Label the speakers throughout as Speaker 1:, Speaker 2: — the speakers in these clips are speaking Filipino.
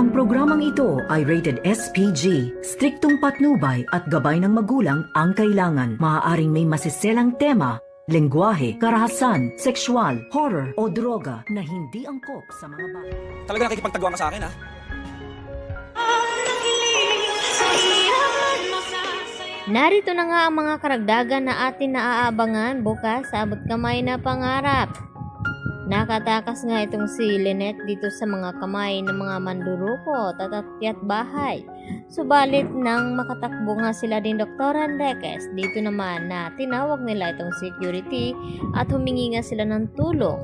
Speaker 1: Ang programang ito ay rated SPG. Striktong patnubay at gabay ng magulang ang kailangan. Maaaring may masiselang tema, lengguwahe, karahasan, sexual, horror o droga na hindi angkop sa mga bata.
Speaker 2: Talaga nakikipagtagwa ka sa akin, ha?
Speaker 3: Narito na nga ang mga karagdagan na atin naaabangan bukas sa abot kamay na pangarap. Nakatakas nga itong si Lynette dito sa mga kamay ng mga mandurukot at atyat bahay. Subalit nang makatakbo nga sila din Dr. Enriquez, dito naman na tinawag nila itong security at humingi nga sila ng tulong.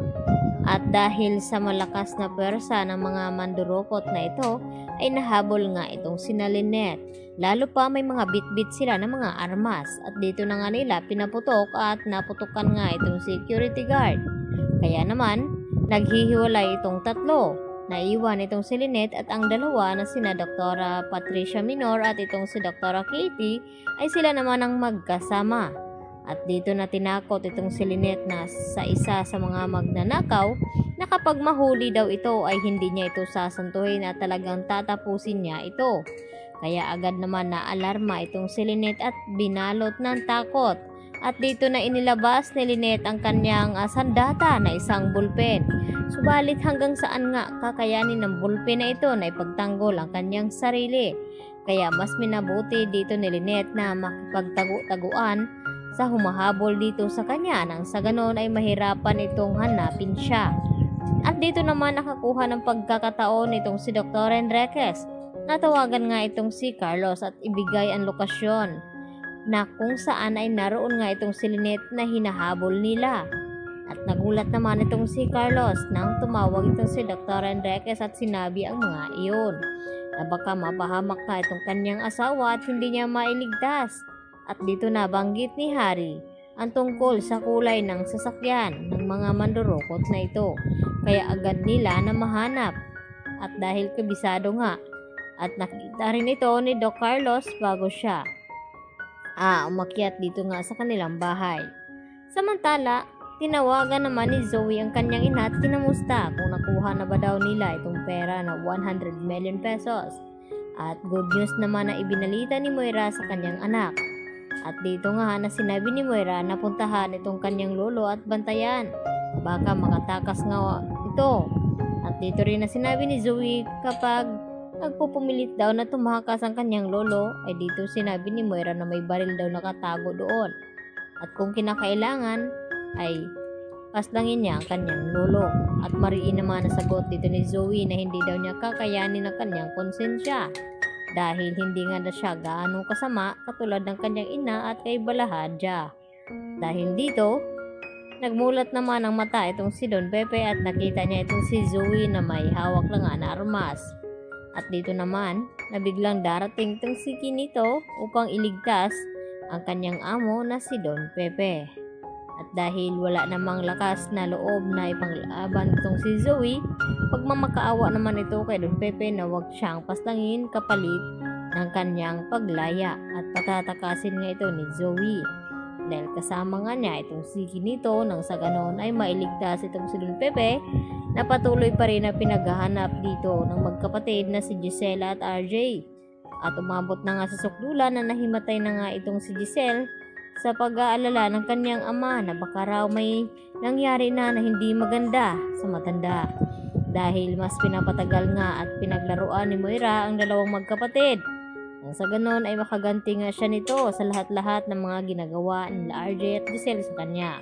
Speaker 3: At dahil sa malakas na pwersa ng mga mandurukot na ito, ay nahabol nga itong sina Lynette. Lalo pa may mga bit-bit sila ng mga armas at dito na nga nila pinaputok at naputukan nga itong security guard. Kaya naman, naghihiwalay itong tatlo. Naiwan itong si Lynette at ang dalawa na sina Dr. Patricia Minor at itong si Dr. Katie ay sila naman ang magkasama. At dito na tinakot itong si Lynette na sa isa sa mga magnanakaw na kapag mahuli daw ito ay hindi niya ito sasantuhin at talagang tatapusin niya ito. Kaya agad naman na alarma itong si Lynette at binalot ng takot. At dito na inilabas ni Lynette ang kanyang sandata na isang bulpen. Subalit hanggang saan nga kakayanin ng bulpen na ito na ipagtanggol ang kanyang sarili. Kaya mas minabuti dito ni Lynette na makipagtago-taguan sa humahabol dito sa kanya nang sa ganon ay mahirapan itong hanapin siya. At dito naman nakakuha ng pagkakataon itong si Dr. Enriquez. Natawagan nga itong si Carlos at ibigay ang lokasyon na kung saan ay naroon nga itong si Lynette na hinahabol nila. At nagulat naman itong si Carlos nang tumawag itong si Dr. Enriquez at sinabi ang mga iyon na baka mapahamak nga itong kanyang asawa at hindi niya mailigtas. At dito na banggit ni Harry ang tungkol sa kulay ng sasakyan ng mga mandurukot na ito. Kaya agad nila na mahanap. At dahil kabisado nga at nakita rin ito ni Doc Carlos bago siya umakyat dito nga sa kanilang bahay. Samantala, tinawagan naman ni Zoe ang kanyang ina at kinamusta kung nakuha na ba daw nila itong pera na 100 million pesos. At good news naman na ibinalita ni Moira sa kanyang anak. At dito nga na sinabi ni Moira na puntahan itong kanyang lolo at bantayan. Baka makatakas nga ito. At dito rin na sinabi ni Zoe kapag nagpupumilit daw na tumakas ang kanyang lolo, ay dito sinabi ni Moira na may baril daw nakatago doon. At kung kinakailangan, ay paslangin niya ang kanyang lolo. At mariin naman ang sagot dito ni Zoe na hindi daw niya kakayanin ang kanyang konsensya. Dahil hindi nga na siya gaano kasama katulad ng kanyang ina at kay Balahadja. Dahil dito, nagmulat naman ang mata itong si Don Pepe at nakita niya itong si Zoe na may hawak lang nga na armas. At dito naman, na biglang darating itong si Kinito upang iligtas ang kanyang amo na si Don Pepe. At dahil wala namang lakas na loob na ipanglaban itong si Zoe, pagmamakaawa naman ito kay Don Pepe na huwag siyang paslangin kapalit ng kanyang paglaya at patatakasin nga ito ni Zoe. Dahil kasama nga niya itong si Kinito nang sa ganon ay mailigtas itong si Don Pepe na patuloy pa rin na pinaghahanap dito ng magkapatid na si Giselle at RJ. At umabot na nga sa sukdulan na nahimatay na nga itong si Giselle sa pag-aalala ng kanyang ama na baka raw may nangyari na hindi maganda sa matanda. Dahil mas pinapatagal nga at pinaglaruan ni Moira ang dalawang magkapatid. Nang sa ganon ay makaganti nga siya nito sa lahat-lahat ng mga ginagawa ni RJ at Giselle sa kanya.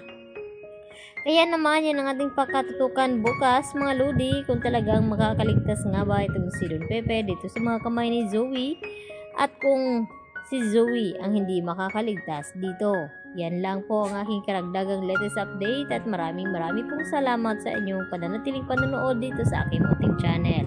Speaker 3: Kaya naman yan ang ating pakatutukan bukas mga lodi kung talagang makakaligtas nga ba itong si Don Pepe dito sa mga kamay ni Zoe at kung si Zoe ang hindi makakaligtas dito. Yan lang po ang aking karagdagang latest update at maraming pong salamat sa inyong pananatiling panonood dito sa aking munting channel.